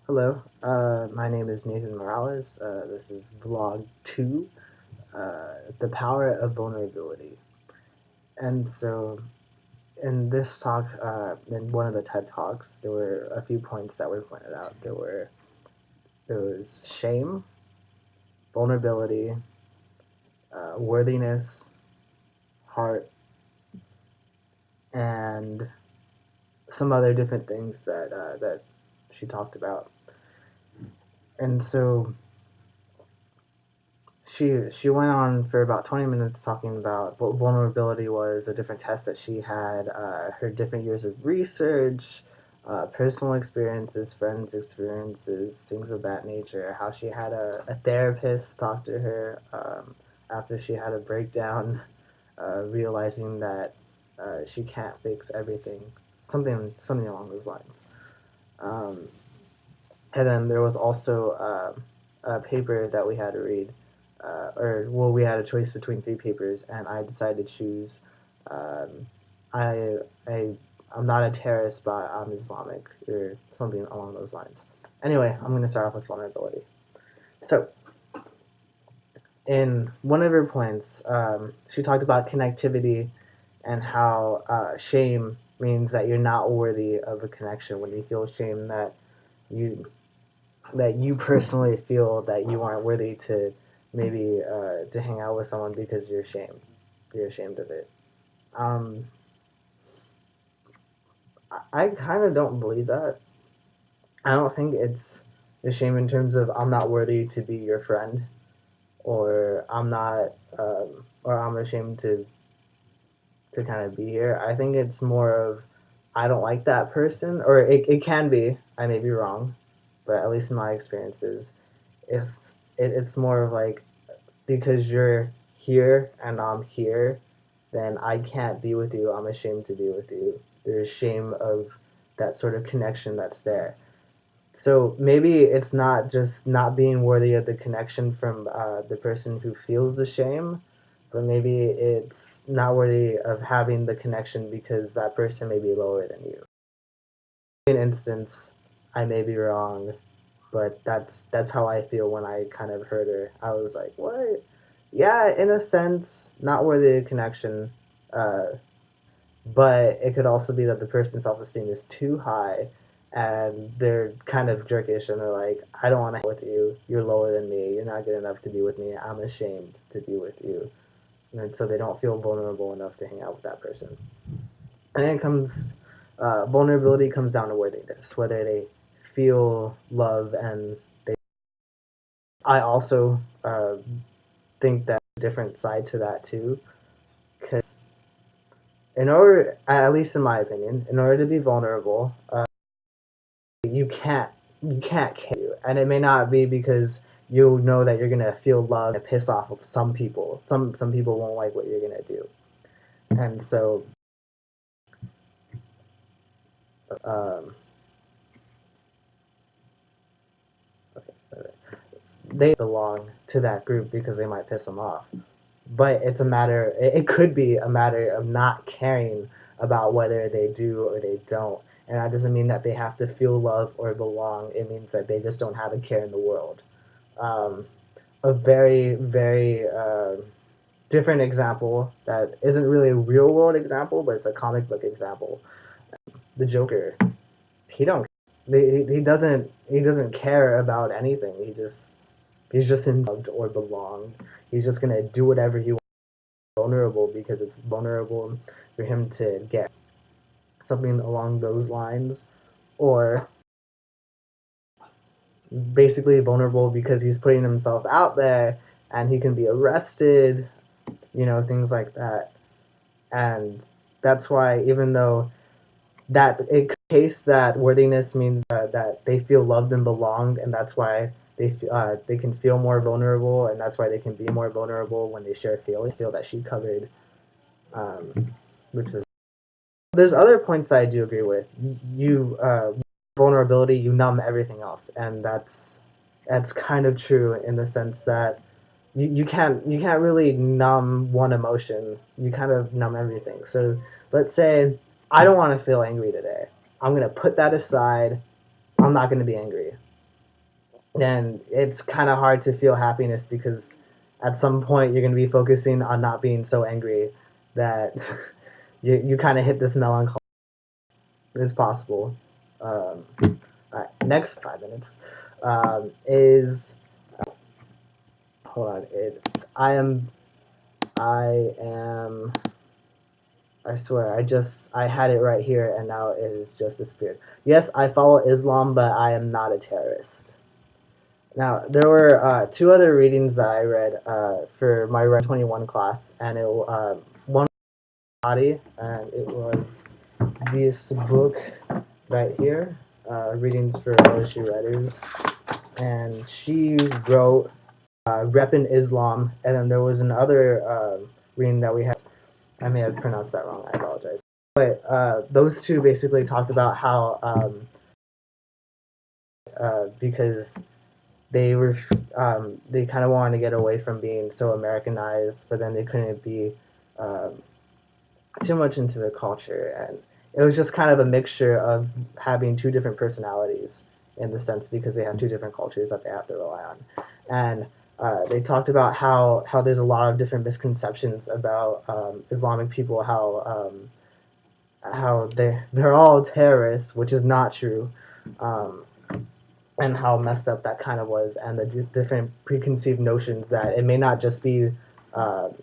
Hello, my name is Nathan Morales. This is vlog 2, The Power of Vulnerability. And so, in this talk, in one of the TED Talks, there were a few points that were pointed out. There was shame, vulnerability, worthiness, heart, and some other different things that she talked about. And so she went on for about 20 minutes talking about what vulnerability was, the different tests that she had, her different years of research, personal experiences, friends' experiences, things of that nature, how she had a therapist talk to her after she had a breakdown, realizing that she can't fix everything, something along those lines. Um, and then there was also a paper that we had to read, we had a choice between 3 papers, and I decided to choose. Um, I, I I'm not a terrorist, but I'm Islamic, or something along those lines. Anyway, I'm going to start off with vulnerability. So, in one of her points, she talked about connectivity and how shame means that you're not worthy of a connection. When you feel shame you that you personally feel that you aren't worthy to maybe to hang out with someone because you're ashamed of it. Um, I kind of don't believe that. I don't think it's a shame in terms of I'm not worthy to be your friend, or I'm not, or I'm ashamed to kind of be here. I think it's more of I don't like that person, or it can be. I may be wrong, but at least in my experiences, it's more of like because you're here and I'm here, then I can't be with you. I'm ashamed to be with you. There's shame of that sort of connection that's there. So maybe it's not just not being worthy of the connection from the person who feels the shame, but maybe it's not worthy of having the connection because that person may be lower than you. In an instance, I may be wrong, but that's how I feel when I kind of heard her. I was like, what? Yeah, in a sense, not worthy of connection, uh, but it could also be that the person's self-esteem is too high, and they're kind of jerkish, and they're like, I don't want to hang with you. You're lower than me. You're not good enough to be with me. I'm ashamed to be with you, and so they don't feel vulnerable enough to hang out with that person. And then it comes vulnerability comes down to worthiness, whether they feel love and they. I also think that a different side to that too, because in order, at least in my opinion, in order to be vulnerable, you can't you can't care you, and it may not be because you know that you're gonna feel love and piss off some people. Some people won't like what you're gonna do, and so um, they belong to that group because they might piss them off. But it's a matter. It could be a matter of not caring about whether they do or they don't, and that doesn't mean that they have to feel love or belong. It means that they just don't have a care in the world. Um, a very different example that isn't really a real world example, but it's a comic book example. The Joker. He don't. He doesn't care about anything. He's just loved or belonged. He's just gonna do whatever he wants. Vulnerable because it's vulnerable for him to get something along those lines, or basically vulnerable because he's putting himself out there and he can be arrested, things like that. And that's why, even though that in case that worthiness means that they feel loved and belonged, and that's why they can feel more vulnerable, and that's why they can be more vulnerable when they share feelings. Feel that she covered, which was there's other points that I do agree with. You vulnerability, you numb everything else, and that's kind of true in the sense that you can't really numb one emotion. You kind of numb everything. So let's say I don't want to feel angry today. I'm going to put that aside. I'm not going to be angry. Then it's kind of hard to feel happiness because at some point you're going to be focusing on not being so angry that you kind of hit this melancholy. It's possible. All right, next 5 minutes is hold on. It's I am I swear, I had it right here and now it has just disappeared. Yes, I follow Islam, but I am not a terrorist. Now, there were two other readings that I read for my Red 21 class, and one body, and it was this book right here, Readings for LSU Writers, and she wrote Reppin' Islam, and then there was another reading that we had. I may have pronounced that wrong. I apologize. But those two basically talked about how because they kind of wanted to get away from being so Americanized, but then they couldn't be um, too much into the culture, and it was just kind of a mixture of having two different personalities in the sense because they have two different cultures that they have to rely on, and they talked about how there's a lot of different misconceptions about Islamic people, how they're all terrorists, which is not true, um, and how messed up that kind of was, and the different preconceived notions that it may not just be,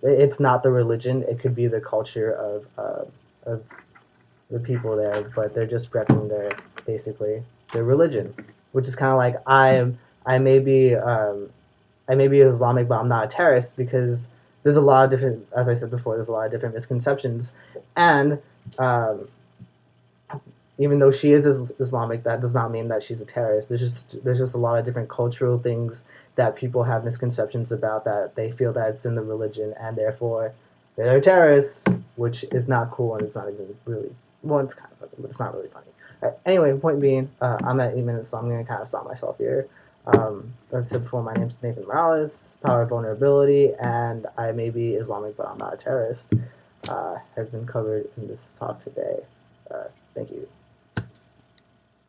it's not the religion, it could be the culture of the people there, but they're just repping basically their religion, which is kind of like I may be I may be Islamic, but I'm not a terrorist because there's a lot of different, as I said before, there's a lot of different misconceptions, and um, even though she is Islamic, that does not mean that she's a terrorist. There's just a lot of different cultural things that people have misconceptions about that they feel that it's in the religion and therefore they're terrorists, which is not cool and it's not even really well. It's kind of funny, but it's not really funny. Anyway, point being, I'm at 8 minutes, so I'm gonna kind of stop myself here. As I said before, my name's Nathan Morales, Power of Vulnerability, and I may be Islamic, but I'm not a terrorist. Has been covered in this talk today. Thank you.